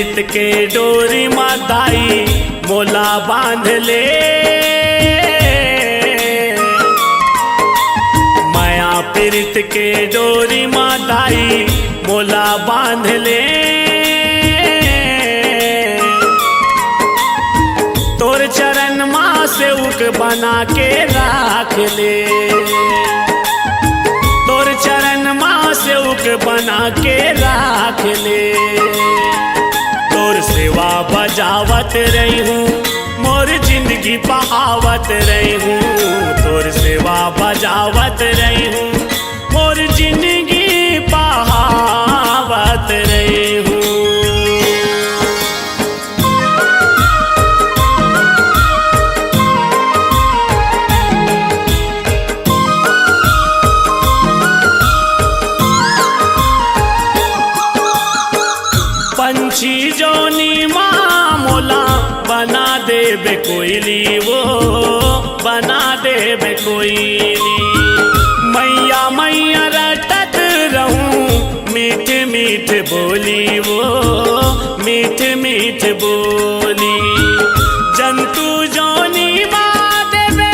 प्रीत के डोरी माताई मोला बांध ले। माया प्रीत के डोरी माताई मोला बांध ले। तोर चरण माँ सेवक बना के राख ले। तोर चरण माँ सेवक बना के राख ले। तोर सेवा बजावत रही हूँ, मोर जिंदगी बहावत रही हूँ। तोर सेवा बजावत रही हूँ, मोर जिंदगी बहावत रही हूँ। पंछी जोनी माँ मोला बना देबे कोयली, वो बना देबे कोयली। मैया मैया रटत रहूं मीठ मीठ बोली, वो मीठ मीठ बोली। जंतु जोनी माँ देबे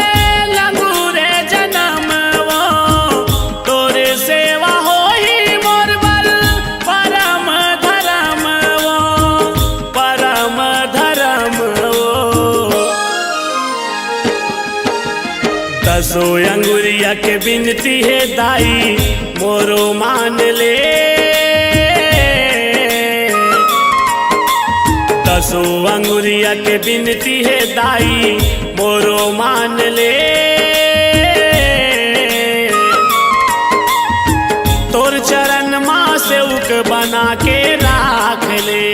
लंगूरे जन्म, वो तोरे सेवा होई मोर बल परम धर्म, वो परम धर्म। वो दसो अंगुरिया के बिनती है दाई मोरो मान ले। दसो अंगुरिया के बिनती है दाई मोरो मान ले। तोर चरण माँ सेवक बना के राख ले।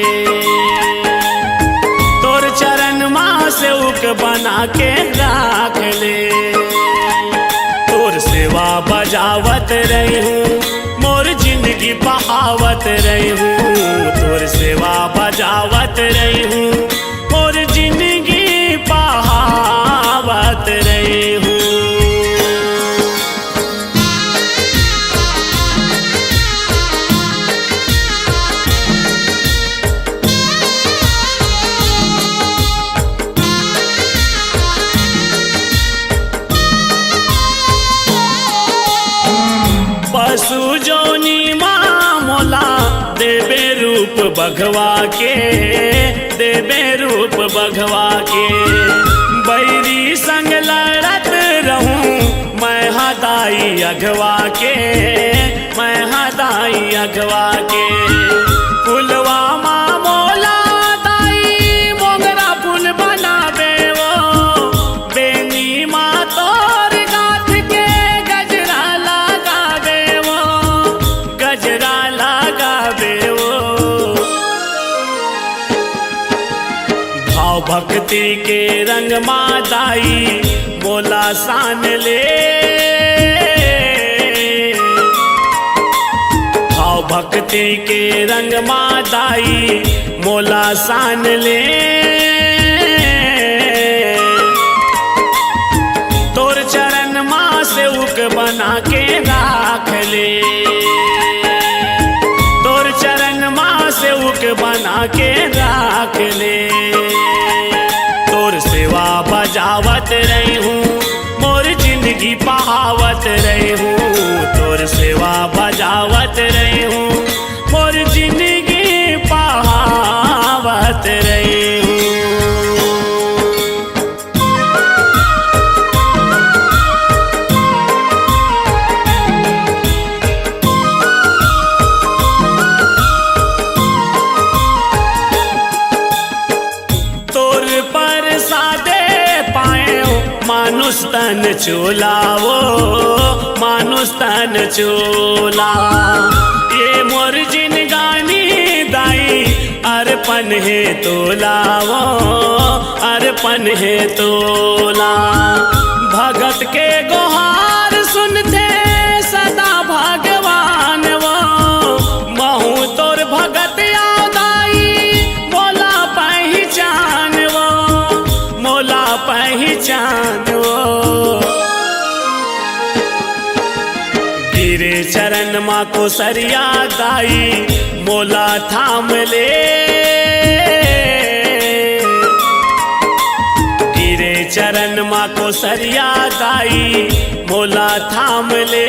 तोर चरण माँ सेवक बना के राख ले। तोर सेवा बजावत रही हूँ, मोर जिंदगी बहावत रही हूँ। तोर सेवा बजावत रही हूँ, मोर जिंदगी बहावत रही हूँ। पशु जोनी माँ मोला देबे रूप बघवा के, देबे रूप बघवा के। बैरी संग लड़त रहूं मैं हदाई अघवा के, मैं हदाई अघवा के। फुलवा माँ मोला दाई मोगरा फूल बनावे, वो बेनी माँ तोर गाथ के गजरा लगावे, वो गजरा लगावे। वो भाव भक्ति के रंग माताई मोला सान ले। भाव भक्ति के रंग माताई मोला सान ले। तोर चरण माँ सेवक बना के राख ले। तोर चरण माँ सेवक बना के राख ले। तोर सेवा बजावत रही हूँ, मोर जिंदगी बहावत रही हूँ। तोर सेवा बजावत रही हूँ, मोर जिंदगी बहावत रही हूँ। मानुष तन चोला, वो मानुष तन चोला। ये मोर जिनगानी दाई अर्पण है तोला, वो अर्पण है तोला। भगत के गुहार सुनते सदा भगवान, वो महू तोर भगत दाई मोला पहचान, वो मोला पहचान। गिरे चरण माँ को सरिया दाई मोला थाम ले। माँ को सरिया दाई मोला थाम ले।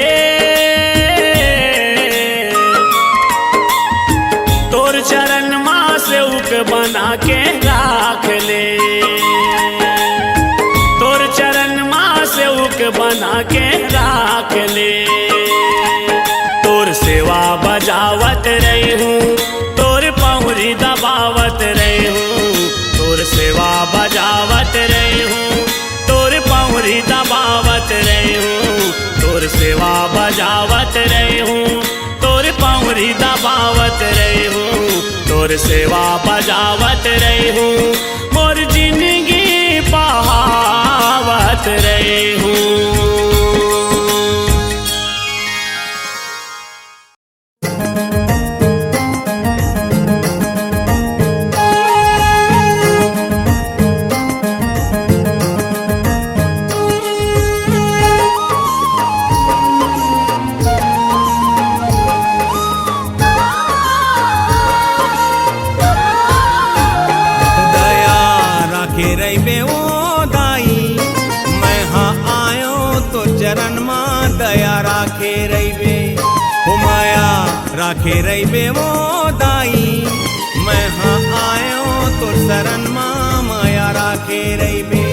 तोर चरण माँ से उक बना के राख ले। तोर चरण माँ से उक बना के राख ले। तोर सेवा बजावत रही हूँ, तोर पौरी दबावत रही हूँ। तोर सेवा बजावत रही हूँ, तोर पौरी दबावत रही हूँ। तोर सेवा बजावत रही हूँ, तोर पौरी दबावत रही हूँ। तोर सेवा बजावत रही हूँ, मोर जिंदगी बहावत रही हूँ। राखे रही वो दाई, मैं हाँ आयो तो शरण माँ माया राखे रही बे।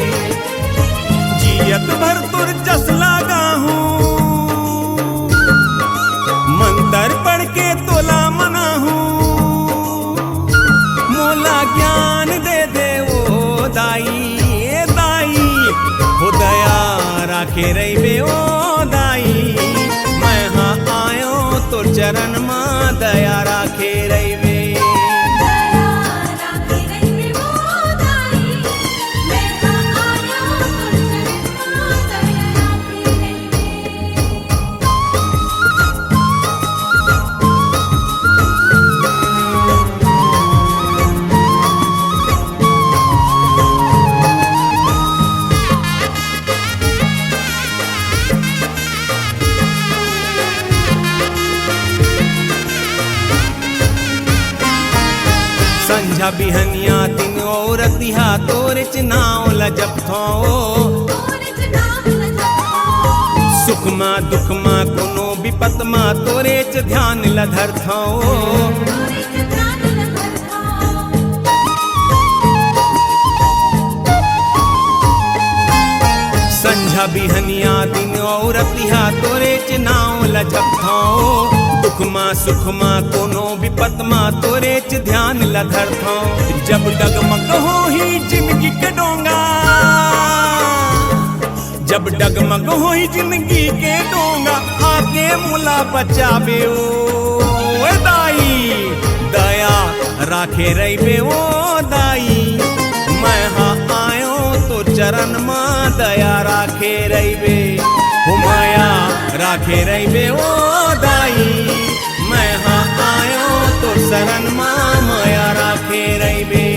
जियत भर तुर जस लागा हूँ, मंतर पढ़ के तोला मना हूँ। मोला ज्ञान दे दे वो दाई, ए दाई हो दया राखे रही बे वो दाई। मैं हाँ आयो तो चरण माँ दया राखे रही बे। संझा बिहनिया दिन और तिहा तोरे चनाव लजब थो। सुख माँ दुख माँ कोनो विपत माँ तोरे च ध्यान लधर थो। संझा बिहनिया दिन और तिहा तोरे चनाव लजब थो। दुख माँ सुख माँ कोनो विपत माँ तोरे च ध्यान लधर थो। जब डगमग हो ही जिंदगी के डोंगा, जब डगमग हो ही जिंदगी के डोंगा, आके मुला बचावे ओ दाई। दया राखे रही बे ओ दाई, मैं हाँ आयो तो चरण माँ दया राखे रही बे। हो माया राखे रही बे ओ दाई, मैं हाँ आयो तो शरण माँ माया राखे रही बे।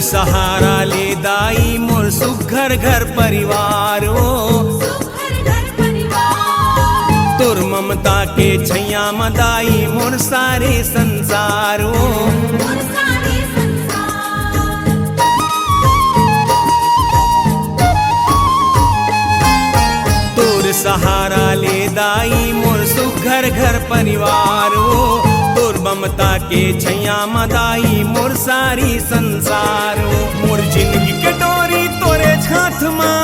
सहारा ले दाई मोर सुघर घर परिवार ओ। तोर ममता के छैया मदाई मोर सारे संसार ओ। तोर सहारा ले दाई मोर सुघर घर परिवार ओ। तोर ममता के छैया मदाई मोर सारी संसार ओ। मोर जिंदगी के डोरी तोरे छाथ माँ,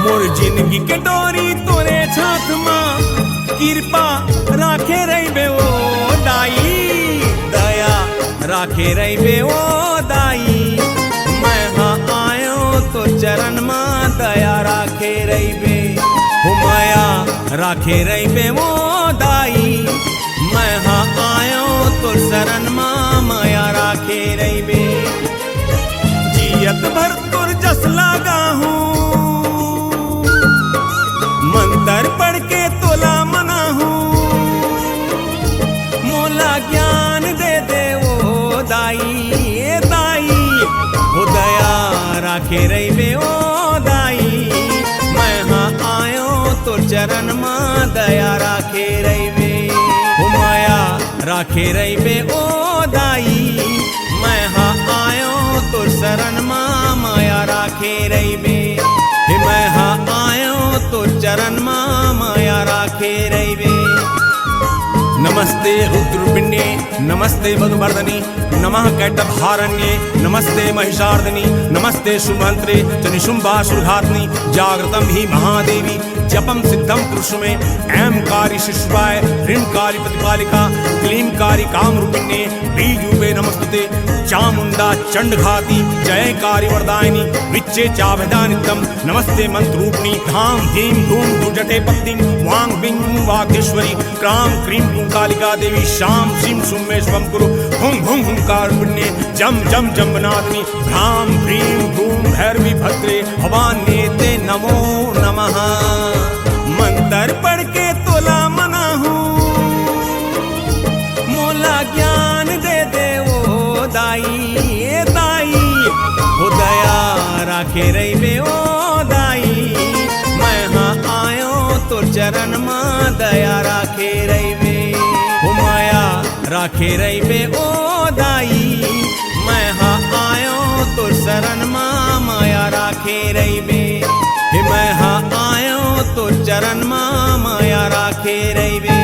मोर जिंदगी के डोरी तोरे छाथ माँ। कृपा राखे रही बे ओ दाई, दया राखे रही बे ओ दाई। मैं हाँ आयो तो चरण माँ दया राखे रही बे। हो माया राखे रही बे ओ दाई, मैं हाँ आयो तो शरण माँ माया राखे रही बे। जियत भर तुर जस लागा हूँ, मंतर पढ़ के तोला मना हूँ। दया राखे रहिबे ओ माया राखे रहिबे ओ दाई मैं हाँ आयो तो शरण माँ माया राखे रहिबे मैं हाँ आयो तो चरण माँ माया राखे रहिबे नमस्ते रुद्रपिण्डे नमस्ते मधुवर्धनी नमः कैटभारण्ये नमस्ते महिषार्दिनी नमस्ते शुभंत्रे च निशुम्भासुरघातनी जागृतं हि महादेवी जपम सिद्धम पुरुषमे ऐं कारी शिशुवाय ह्रीं कारी प्रतिपालिका क्लीं कारी कामरूपिण्ये बीजूपे नमस्तुते चामुंडा चंडघाती जयकारी वरदायिनी विच्चे चाभिधानित्यं नमस्ते मंत्ररूपिणी धाम धीं धूम दुर्जटे पत्नीं वांग बिं वागेश्वरी क्रां क्रीं क्रूं कालिका देवी शाम शिं सुमे स्वं कुरु हुं हुं हुंकारपुण्ये जम जम जम्बनादिनी भ्रां भ्रीं भूं भैरवी भद्रे भवान्ये ते नमो नमः मंत्र पढ़ के तोला मना हूँ मोला ज्ञान दे दे ओ दाई हो दया राखे रहिबे ओ दाई मैं हाँ आयो तो चरण माँ दया राखे रहिबे ओ माया राखे रहिबे ओ दाई मैं हाँ आयो तो शरण माँ माया राखे रहिबे मैं हाँ आयो तो चरण माँ माया राखे रहिबे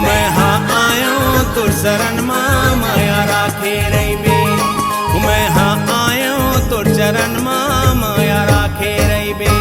मैं हाँ आयो तो शरण माँ माया राखे रहिबे मैं हाँ आयो तो चरण माँ माया राखे रहिबे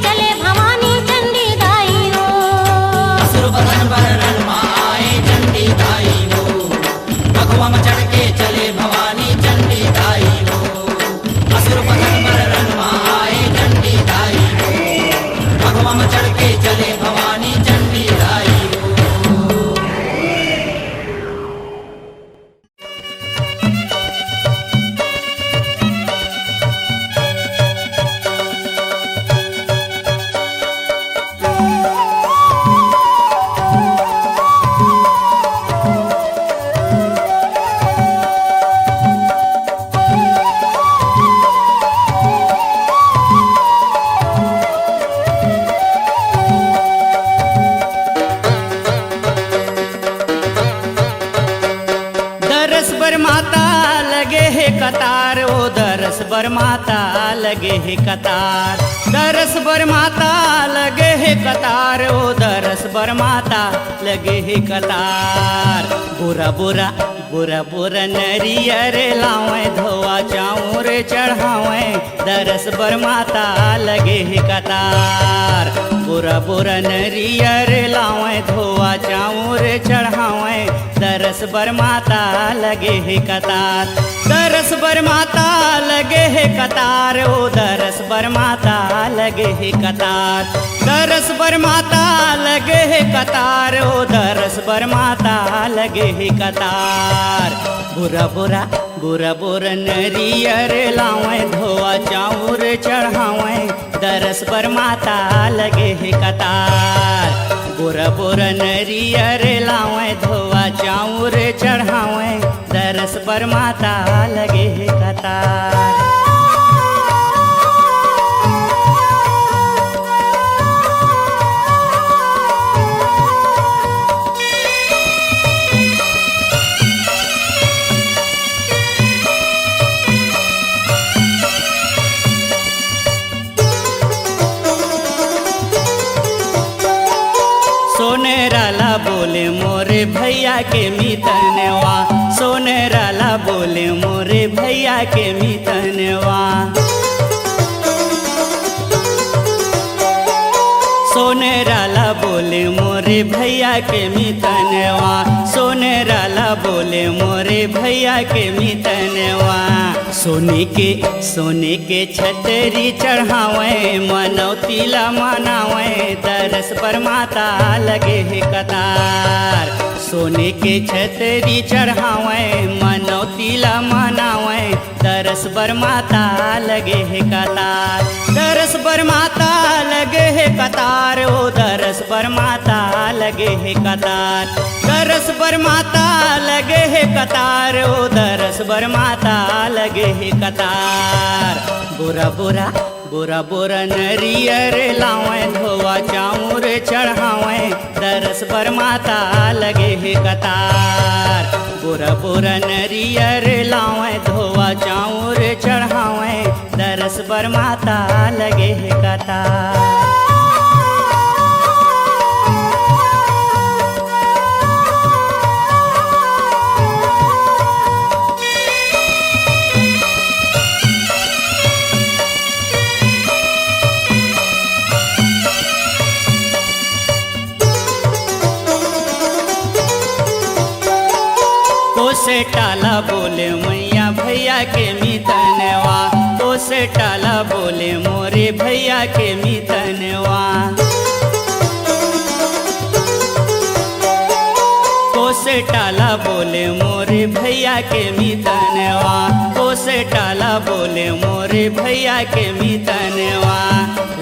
चले बर माता लगे है कतार, दरस बर माता लगे है कतार, ओ दरस बर माता लगे है कतार। बुरा बुरा बुरा बुरा नरियर लावे, धोआ चाऊर चढ़ावे, दरस बर माता लगे है कतार। बुरा बुरा नरियर लावे, धोआ चाऊर चढ़ावे, दरस बर माता लगे है कतार, दरस बर माता लगे है कतार, ओ दरस बर माता लगे है कतार, दरस बर माता लगे है कतार, ओ दरस बर माता लगे है कतार। बुरा बुरा बुरा बुरा नरियर लावे, धोआ चाऊर चढ़ावे, दरस बर माता लगे है कतार। बुरा बुरा नरियर लावे, धोआ चाऊर चढ़ावे, दरस बर माता लगे है कतार। सोनेराला बोले मोरे भैया के मितनवा, सोनेराला बोले मोरे भैया के मितनवा, सोनेराला बोले मोरे भैया के मितनवा, सोनेराला बोले मोरे भैया के मितनवा। सोने के छतरी चढ़ावे, मनौतीला मनावे, दरस बर माता लगे है कतार। सोने के छतरी चढ़ावे, मनौतीला मनावे, दरस बर माता लगे है कतार, दरस बर माता लगे है कतार, ओ दरस बर माता लगे है कतार, दरस बर माता लगे है कतार, ओ दरस बर माता लगे है कतार। बुरा बुरा बुरा बुरा नरियर लावे, धोआ चाऊर चढ़ावे, दरस बर माता लगे है कतार। बुरा बुरा नरियर लावे, धोआ चाऊर चढ़ावे, दरस बर माता लगे है कतार। से टाला बोले मैया भैया के मितनवा, तो से टाला बोले मोरे भैया के मितनवा, तो से टाला बोले मोरे भैया के मितनवा, तो से टाला बोले मोरे भैया के मितनवा।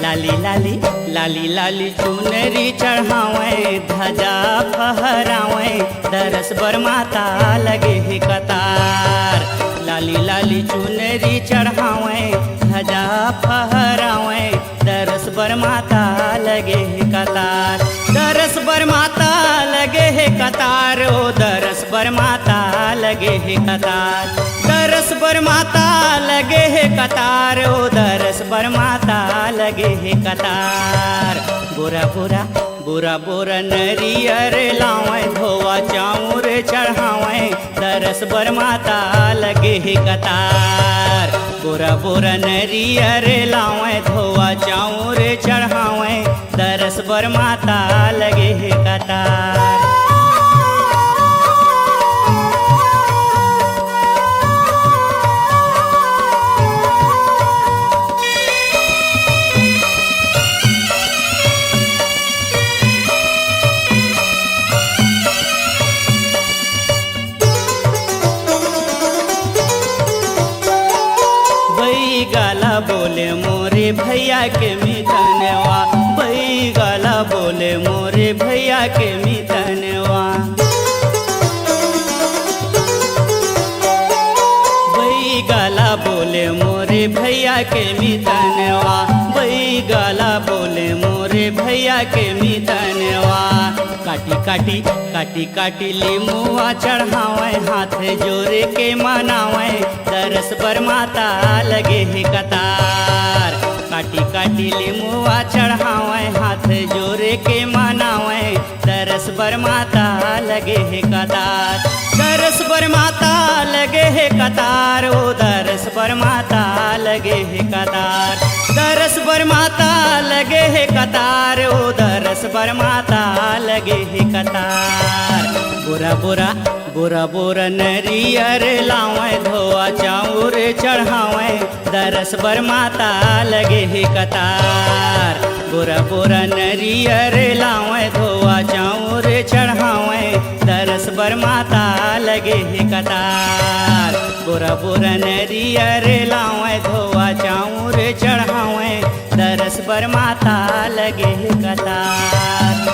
लाली लाली लाली लाली चुनरी चढ़ावे, ध्वजा फहरावे, दरस बर माता लगे है कतार। लाली लाली चुनरी चढ़ावे, ध्वजा फहरावे, दरस बर माता लगे है कतार, दरस बर माता लगे है कतार, ओ दरस बर माता लगे है कतार, दरस बर माता लगे है कतार, ओ दरस बर माता लगे है कतार। बुरा बुरा बुरा बुरा नरियर लावे, धोआ चाऊर चढ़ावे, दरस बर माता लगे है कतार। बुरा बुरा नरियर लावे, धोआ चाऊर चढ़ावे, दरस बर माता लगे है कतार। गाला बोले मोरे भैया के मितनवा, भई गाला बोले मोरे भैया के मितनवा, भई गाला बोले मोरे भैया के मितनवा, भई गाला बोले मोरे के भैया के मितनवा काटी काटी काटी काटी लीमुआ चढ़ावे हाथ जोरे के मनावे दरस बर माता लगे है कतार काटी काटी लीमुआ चढ़ावे हाथ जोरे के मनावे दरस बर माता लगे है कतार दरस बर माता लगे है कतार ओ दरस बर माता लगे है कतार दरस बर माता लगे है कतार ओ दरस बर माता लगे है कतार बुरा बुरा बुरा बुरा नरियर लावे धोआ चाउर चढ़ावे दरस बर माता लगे है कतार बुरा बुरा नरियर लावे धोआ चाउर चढ़ावे दरस बर माता लगे है कतार बुरा बुरा नरियर लावे धोआ चाउर चढ़ावे दरस बर माता लगे है कतार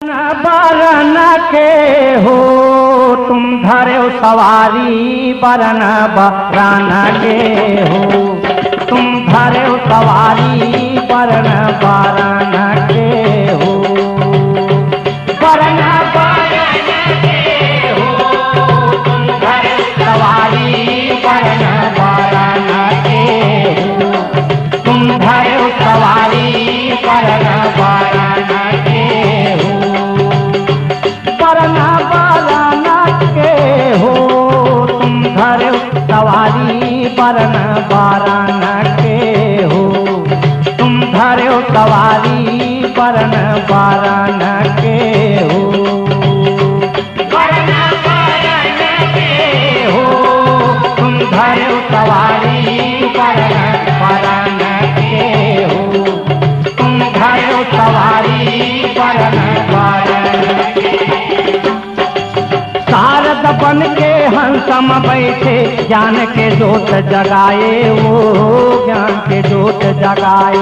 बरन के हो तुम धरे सवारी बरन बरन के हो तुम धरे सवारी बरन बरन के हो बरन बरन के हो तुम धरे सवारी बरन बरन के हो तुम धरे सवारी बरन बरन के हो बरना बरना के हो तुम धरे सवारी बरन बरन के हो तुम धरे सवारी बरन बरन के हो बरना बरन के हो तुम धरे सवारी बरन बरन के हो तुम धरे सवारी बरन बरन शारद बन के हंसम बैठे ज्ञान के जोत जगाए वो ज्ञान के जोत जगाए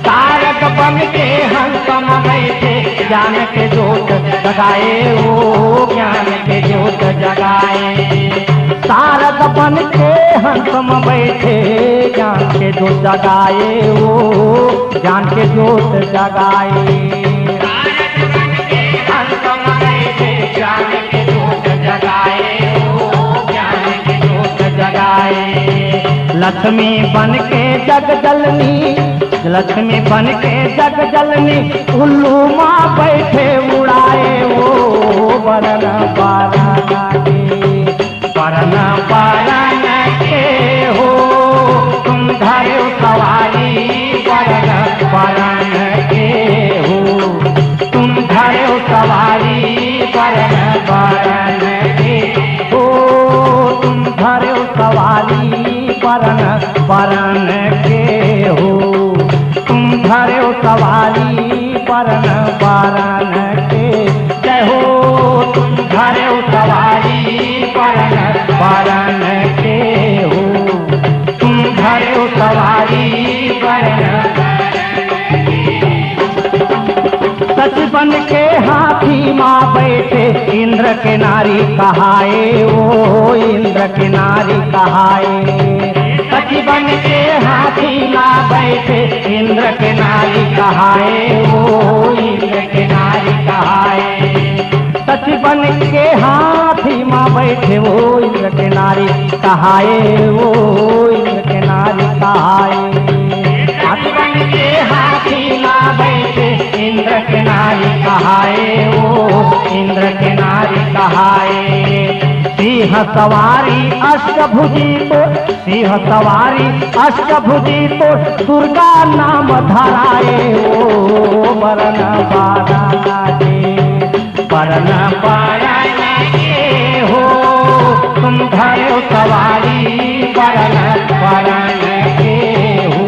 शारद बन के हंसम बैठे ज्ञान के जोत जगाए वो ज्ञान के जोत जगाए शारद बन के हंसम बैठे ज्ञान के जोत जगाए वो ज्ञान के जोत जगाए ज्ञान के जोत जगाए ओ ज्ञान के जोत जगाए लक्ष्मी बन के जग जननी लक्ष्मी बन के जग जननी उल्लू माँ बैठे उड़ाए वो बरन बरन के बरन बरन के हो तुम धरे सवारी बरन बरन के हो तुम धरे सवारी बरन बरन के हो तुम धरे सवारी बरन बरन के हो तुम धरे सवारी बरन बरन के जय हो तुम धरे सवारी बरन बरन के हो तुम धरे सवारी बरन सच बन के हाथी माँ बैठे इंद्र के नारी कहाए वो इंद्र के नारी कहाए सच बन के हाथी माँ बैठे इंद्र के नारी कहाए वो इंद्र के नारी कहाए सच बन के हाथी माँ बैठे वो इंद्र के नारी कहाए वो इंद्र के नारी कहाए हाथी बन के हाथी माँ बैठे इंद्र के नारी कहाए वो इंद्र के नारी कहाए सिंह सवारी अष्टभुजी तो सिंह सवारी अष्टभुजी तो दुर्गा नाम धराए ओ बरन बरन के बरन बरन के हो तुम धरे सवारी बरन बरन के हो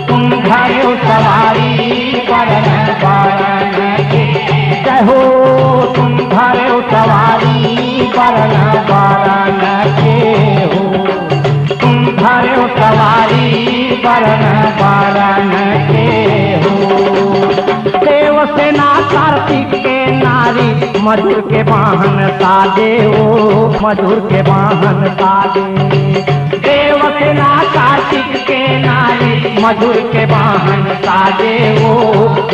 तुम धरे सवारी बरन बरन के जय हो तुम धरे सवारी बरन बरन के हो तुम धरे सवारी बरन बरन के हो देव सेना कार्तिक के नारी मधुर के वाहन साजे ओ मधुर के वाहन साजे। देवसेना कार्तिक के नारी मधुर के वाहन साजे ओ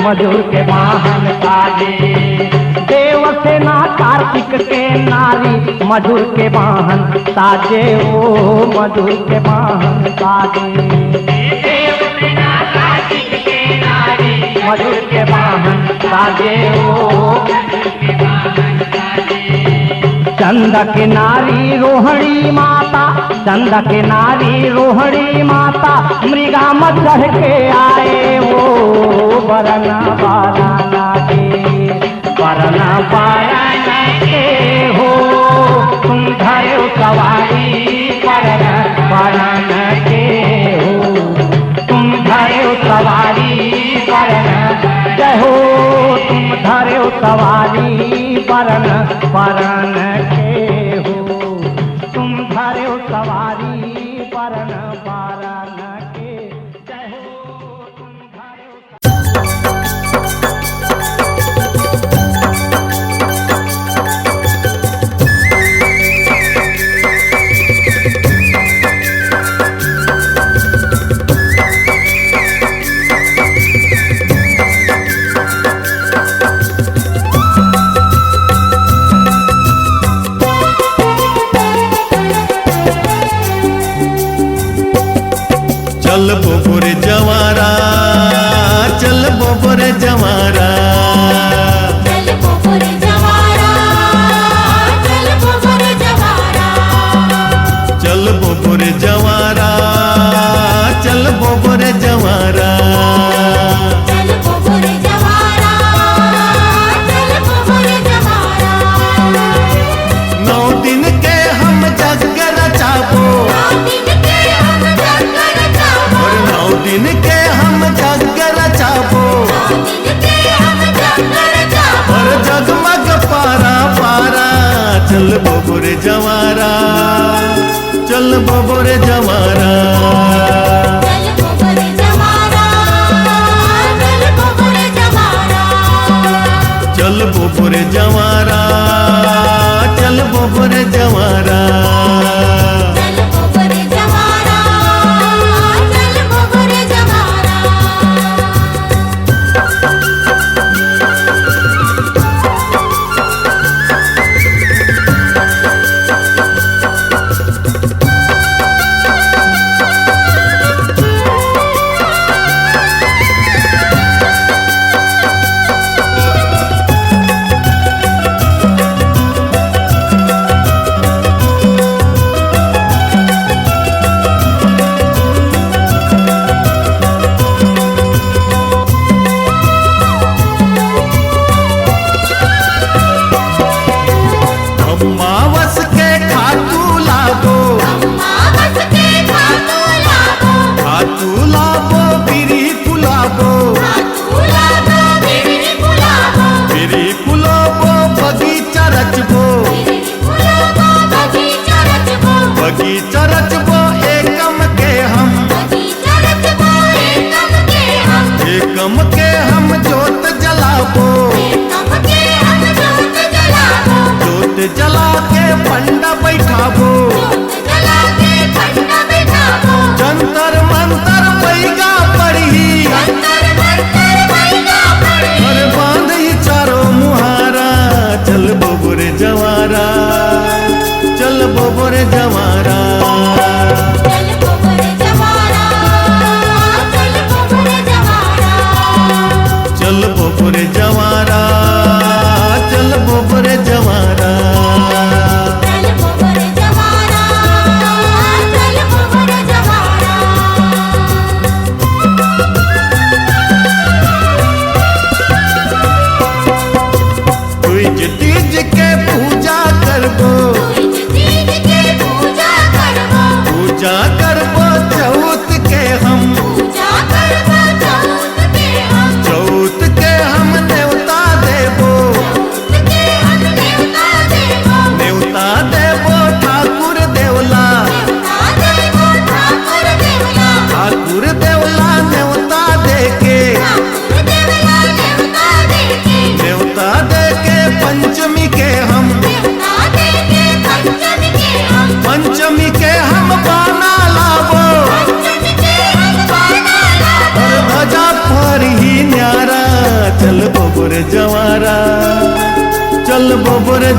मधुर के वाहन साजे। देवसेना कार्तिक के नारी मधुर के वाहन साजे ओ मधुर के वाहन साजे। देवसेना कार्तिक के नारी मधुर के वाहन साजे ओ चंद के नारी रोहिणी माता चंद के नारी रोहिणी माता मृगा मच्छर के आए वो बरना बाराना के बरना बाराना के हो तुम धरे सवारी बरना बाराना के हो तुम धरे सवारी बरना जय हो तुम धरे सवारी बरन बरन के हो तुम धरे सवारी बरन बरन के जय हो तुम धरे चल बोबर जवारा चल बोबर जवारा चल बोबर जवारा चल बोबर जवारा चल बोबर जवारा चल बोबर जवारा चल बोबर जवारा चल बोबर जवारा 9 दिन के हम जग रचाबो 9 दिन के हम जग रचाबो और जगमग पारा पारा चल बोबर जवारा चल बोबर जवारा चल बोबर जवारा चल बोबर जवारा चल बोबर जवारा चल बोबर जवारा चल बोबर जवारा चल बोबर जवारा अमावस के खातू लाबो अमावस के खातू लाबो खातू लाबो बिरी फुलाबो खातू लाबो बिरी फुलाबो बिरी फुलाबो बगीचा रचबो बगीचा रचबो बगीचा रचबो एकम के हम बगीचा रचबो एकम के हम जोत जलाबो एकम के हम जोत जलाबो जोत जला के पंडा बैठाबो जोत जला के पंडा बिठाबो जंतर मंतर पैगा पड़ी अंतर मंतर बैगा पड़ी और बांध ही चारों मुहारा चल बोबर जवारा चल बोबर जवारा चल बोबर जवारा चल बोबर जवारा चल बोबर जवारा चल बोबर जवारा चल बोबर जवारा चल बोबर जवारा तुझ तीज के पूजा करबो तीज के पूजा करबो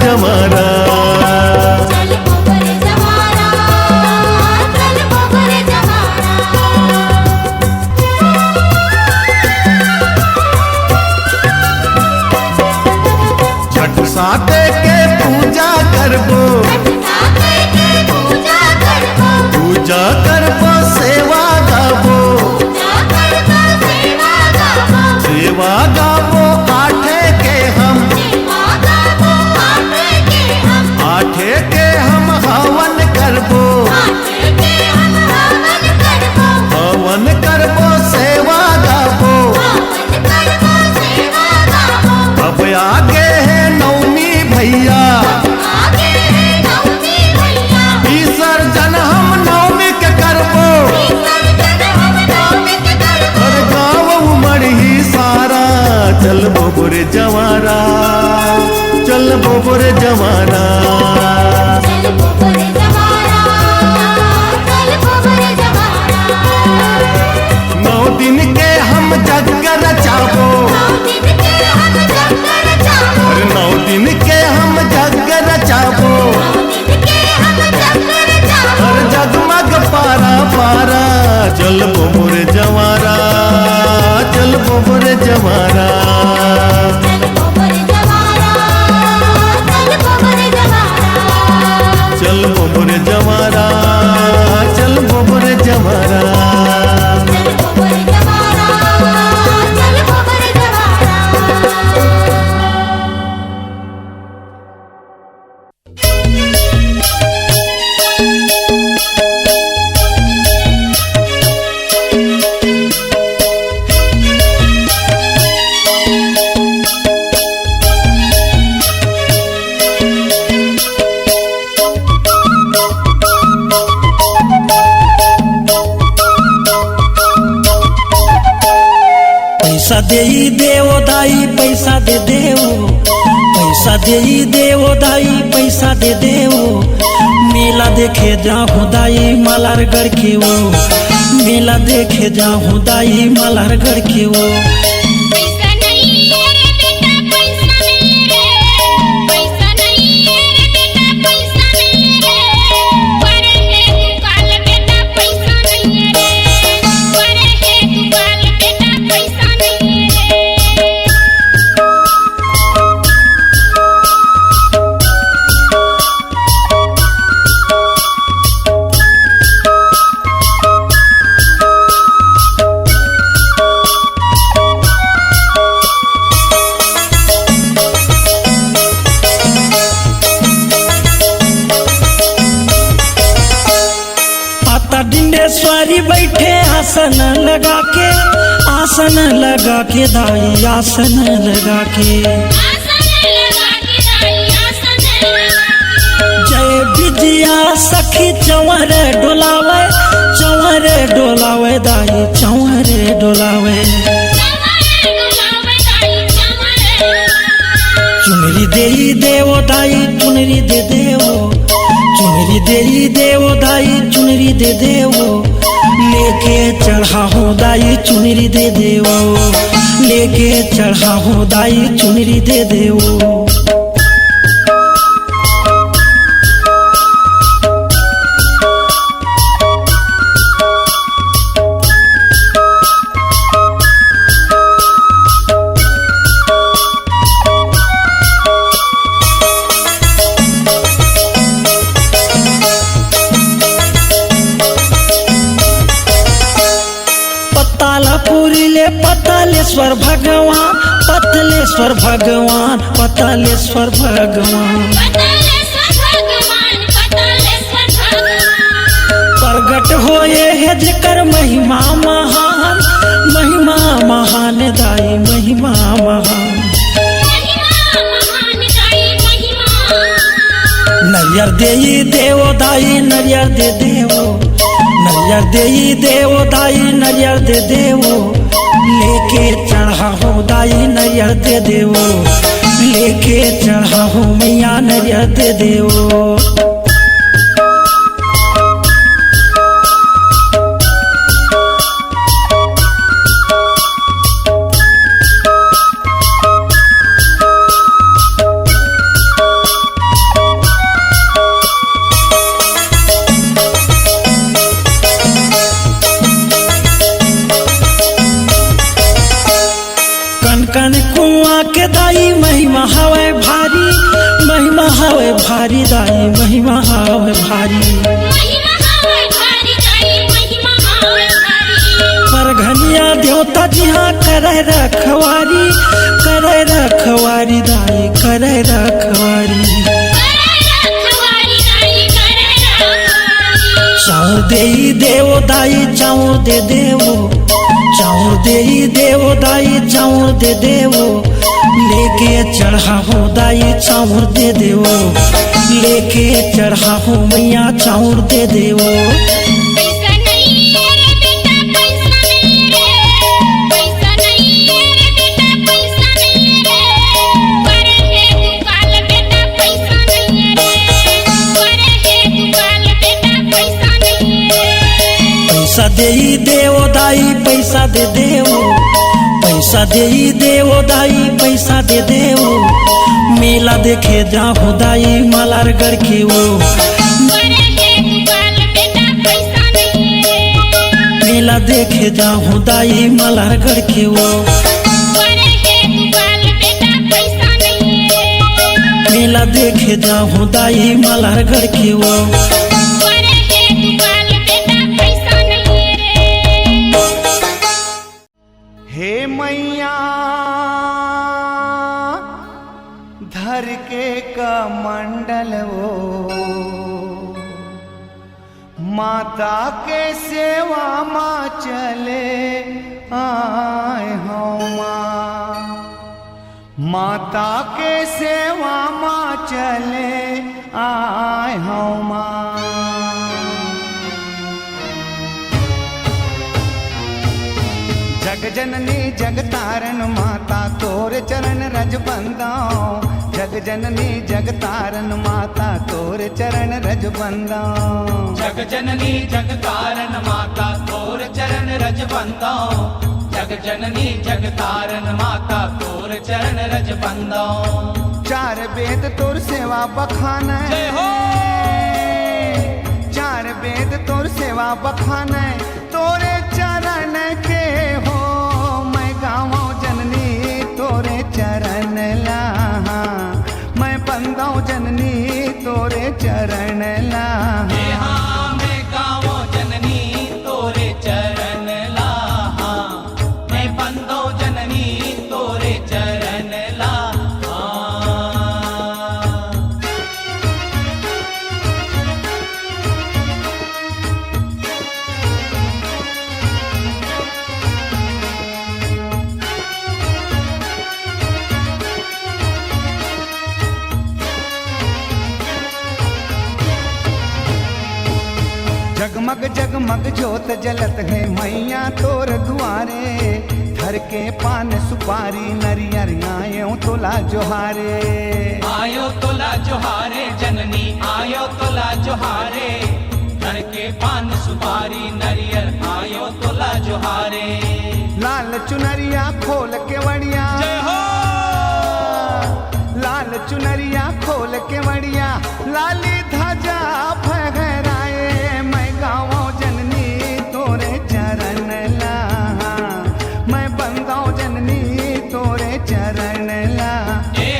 जवारा चल गोबर जवारा चल गोबर जवारा छठ साते के पूजा करबो छठ के पूजा करबो पूजा करबो सेवा गाबो पूजा करबो सेवा गाबो सेवा गाबो आठे के हम सेवा गाबो आठे के हम हवन करबो आठे के हम हवन करबो हवन करबो सेवा गाबो हवन करबो सेवा गाबो अब आगे है नवमी भैया आगे नवमी भैया विसर्जन हम नवमी के करबो विसर्जन हम नवमी के करबो हर गाँव उमड़ी सारा चल बोबर जवारा चल बोबर जवारा चल गोबर जवारा चल गोबर जवारा 9 दिन के हम जग रचाबो 9 दिन के हम जग रचाबो अरे 9 दिन के हम जग रचाबो 9 दिन के हम जग रचाबो हर जगमग पारा पारा चल बोबर जवारा चल बोबर जवारा चल गोबर जवारा चल गोबर जवारा चल बोबर जवारा चल बोबर जवारा चल गोबर जवारा चल गोबर जवारा पैसा दे देवो दाई पैसा दे देवो पैसा दे देवो दाई पैसा दे देवो मेला देखे जाहूँ दाई मलारगढ़ के वो मेला देखे जाहूँ दाई मलारगढ़ के वो पैसा नहीं है रे बेटा पैसा नहीं है रे पैसा नहीं है रे बेटा पैसा नहीं है रे बड़े है तू काल बेटा पैसा नहीं है रे बड़े है तू काल बेटा पैसा नहीं है रे माता डिंडेश्वरी बैठे आसन लगा के दाई आसन लगा के आसन लगा के दाई आसन लगा जय विजया सखी चंवर डोलावे दाई चंवर डोलावे चमरे डोलावे दाई चमरे चुनरी देई देवो दाई चुनरी दे देवो चुनरी देई देवो दाई चुनरी दे देवो लेके चढ़ा हो दाई चुनरी दे देवो लेके चढ़ा हो दाई चुनरी दे देवो पतालापुरी पतालेश्वर भगवान पतलेश्वर भगवान पतालेश्वर भगवान पतालेश्वर भगवान प्रगट होए है जेकर महिमा महान दाई महिमा महान महिमा महान दाई महिमा नरियर देई देवो दाई नरियर दे देवो नरियर देई देवो दाई नरियर दे देवो लेके चढ़ा हो दाई नरियर दे देवो लेके चढ़ा हो मैया नरियर दे देवो हावे भारी दाई महिमा हावे भारी महिमा हावे भारी दाई महिमा हावे भारी पर घनिया देवता जी हाँ करे रखवारी दाई करे रखवारी चाउर दे देवो दाई चाउर दे देवो चाउर दे देवो दाई चाउर दे देवो लेके चढ़ा हो दाई चाउर दे देवो लेके चढ़ा हो मैया चाउर दे देवो पैसा नहीं है रे बेटा पैसा नहीं रे पैसा नहीं है रे बेटा पैसा नहीं रे पर है तू काल बेटा पैसा नहीं रे पर है तू काल बेटा पैसा नहीं रे पैसा दे देवो दाई पैसा दे देवो पैसा दे देवो दाई पैसा दे देवो मेला देखे जाओ दाई मलारगढ़ के वो पर है तू काल बेटा पैसा नहीं रे मेला देखे जाओ दाई मलारगढ़ के वो पर है तू काल बेटा पैसा नहीं रे मेला देखे जाओ दाई मलारगढ़ के वो पर है तू काल बेटा पैसा नहीं रे हे मैया धर के कमंडल वो माता के सेवा माँ चले आए हो माँ माता के सेवा माँ चले आए हो माँ जग जननी जग तारन माता तोर चरण रज बंदाओ जग जननी जग तारन माता तोर चरण रज बंदाओ जग जननी जग तारन माता तोर चरण रज बंदाओ जग जननी जग तारन माता तोर चरण रज बंदाओ चार वेद तोर सेवा बखान जय हो चार वेद तोर सेवा बखान तोरे चरण के हो मैं गाँव जननी तोरे चरण लाहा मैं बंदाऊं जननी तोरे चरण लाहा हाँ मैं गाँव जननी तोरे चरण लाहा मैं बंदो जननी तोरे चरण लाहा जगमग जगमग ज्योत जलत है मैया तोर दुआरे धर के पान सुपारी नरियर आयो तोला जोहारे आयो तोला जोहारे जननी आयो तोला जोहारे घर के पान सुपारी नरियर आयो तोला जोहारे लाल चुनरिया खोल के वड़िया जय हो लाल चुनरिया खोल के वड़िया लाली ध्वजा फहराए मैं गाँव जननी तोरे चरण लाहा मैं बंदाऊं जननी तोरे चरण लाहा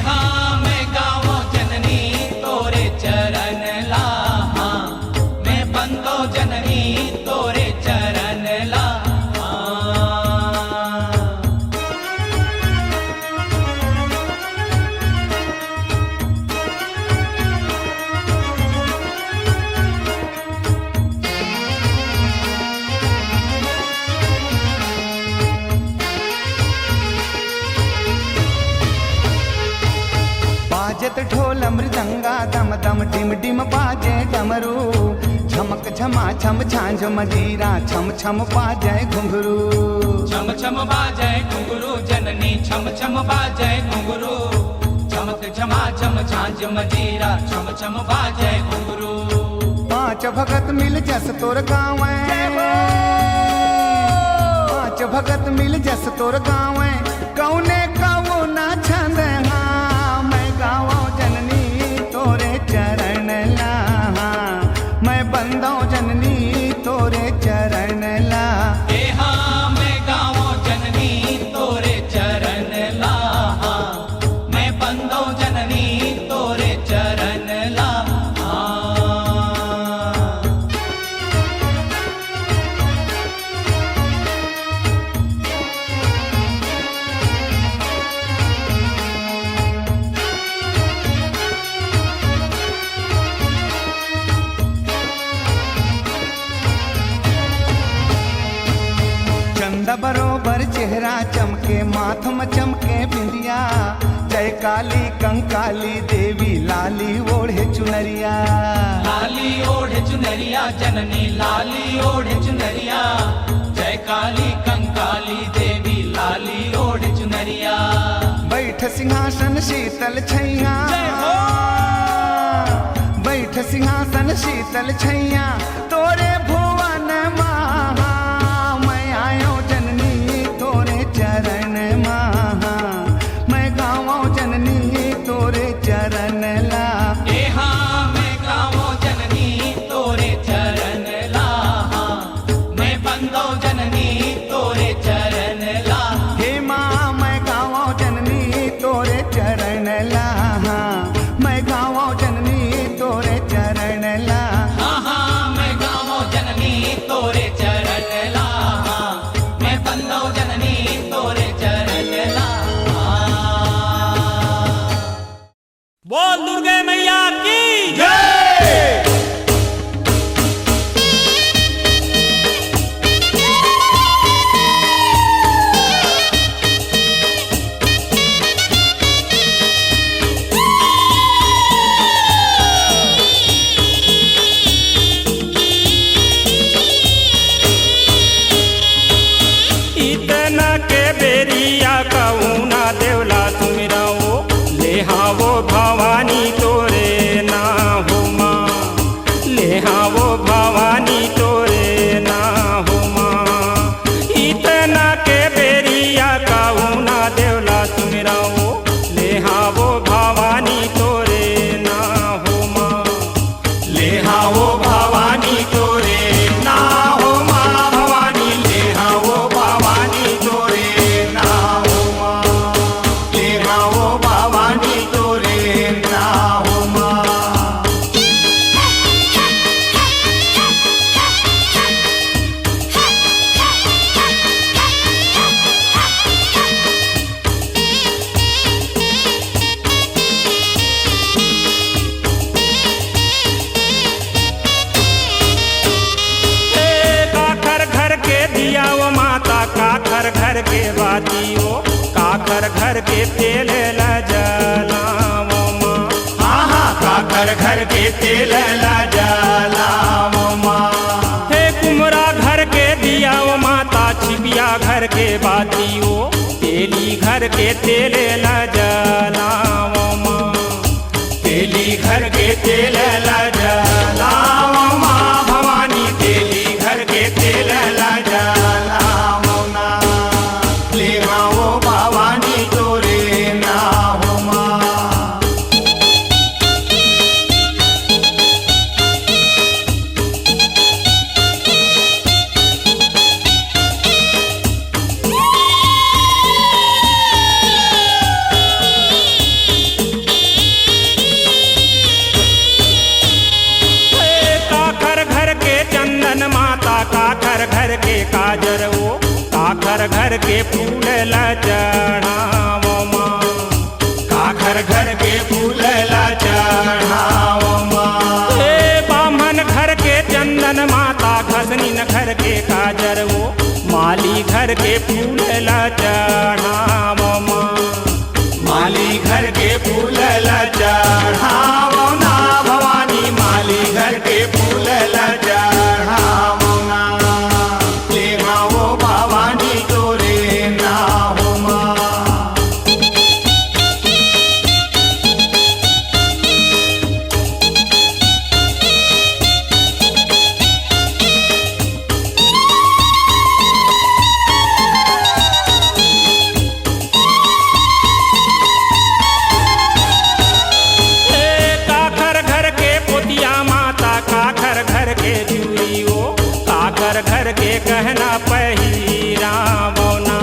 हाँ मैं गाँव जननी तोरे चरण लाहा मैं बंदो जननी तोरे चरण लाहा बाजत ढोल मृदंगा दम दम डिम डिम बाजे डमरू झमक झमा छम झांझ मजीरा छम छम बाजे घुंघरू छम छम बाजय घुंघरू जननी छम छम बाजय घुंघरू चमक झमा छम झांझ मजीरा छम छम बाजय घुंघरू पांच भगत मिल जस तोर गाँव पांच भगत मिल जस तोर गाँव कौने कौ ना छंद हाँ मैं गाँव जननी तोरे चरण लाहा मैं बंदाऊं जननी तोरे चरण लाहा हाँ मैं गाँव जननी तोरे चरण लाहा मैं बंदो जननी तोरे चरण चेहरा चमके माथम चमके बिंदिया जय काली कंकाली देवी लाली ओढ़े चुनरिया लाली ओढ़े चुनरिया जननी लाली ओढ़े चुनरिया जय काली कंकाली देवी लाली ओढ़े चुनरिया बैठ सिंहासन शीतल छैया बैठ सिंहासन शीतल छैया तोरे भुवन महा मैं आयो जननी तोरे चरण महा मैं गावो जननी तोरे चरण ला मैं गावो जननी तोरे चरण लाहा मैं बंदो जननी तोरे चरण ला हे माँ मैं गावो जननी तोरे चरण ला मैं गावो जननी तोरे चरण ला मैं गावो जननी तोरे चरण लाहा मैं बंदो जननी तोरे चरण लाहा। बोल दुर्गे मैया की जय। इतना के बेरिया कहूँ ना देवला तुम रहो ले हाँ वो भवानी तोरे ना हो माँ ले हाँ वो भवानी तोरे ना हो माँ इतना के बेरिया कहूँ ना देवला तुम रहो ले हाँ वो भवानी तोरे ना हो माँ ले हाँ वो भवानी तोरे ना हो माँ भवानी ले हाँ वो भवानी तोरे ना हो माँ ले हाँ वो भवानी तोरे ना हो माँ। काखर घर के दिया वो माता काखर घर के बाती वो काखर घर के तेल ला जला वो माँ काखर घर के तेल ला जला वो माँ हे कुमरा घर के दिया वो माता छिपिया घर के बाती वो तेली घर के तेल ला जला वो माँ तेली घर के तेल ला जला वो माँ भवानी तेली घर के तेल ला जला वो ना ले हाँ वो भवानी तोरे ना हो माँ। काखर घर के चंदन माता काखर घर के काजर वो काखर घर के फूल ला चढ़ावो माँ काखर घर के फूल ला चढ़ावो माँ हे बामन घर के चंदन माता घसनी घर के काजर वो माली घर के फूल ला चढ़ावो माँ माली घर के फूल ला चढ़ावो ना भवानी माली घर के फूल ला चढ़ावो ना ले हाँ वो भवानी तोरे ना हो माँ। काखर घर के पोतिया माता काखर घर के जूरी वो काखर घर के गहना पहिरावो ना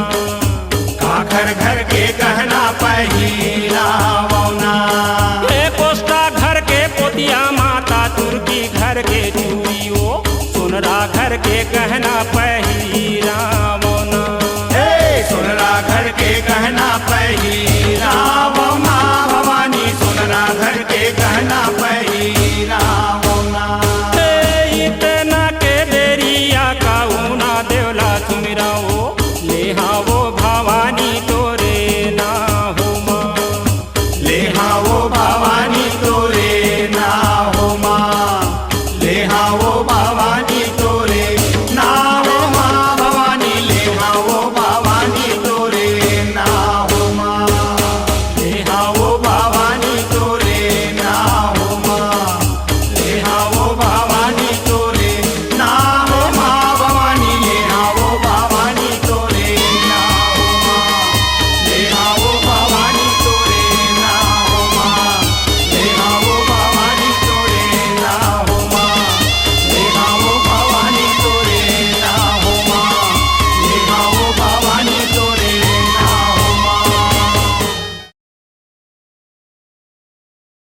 काखर घर के गहना पहिरावो ना हे कोष्टा घर के पोतिया माता तुर्की घर के जूरी वो सोनरा घर के गहना पहिरावो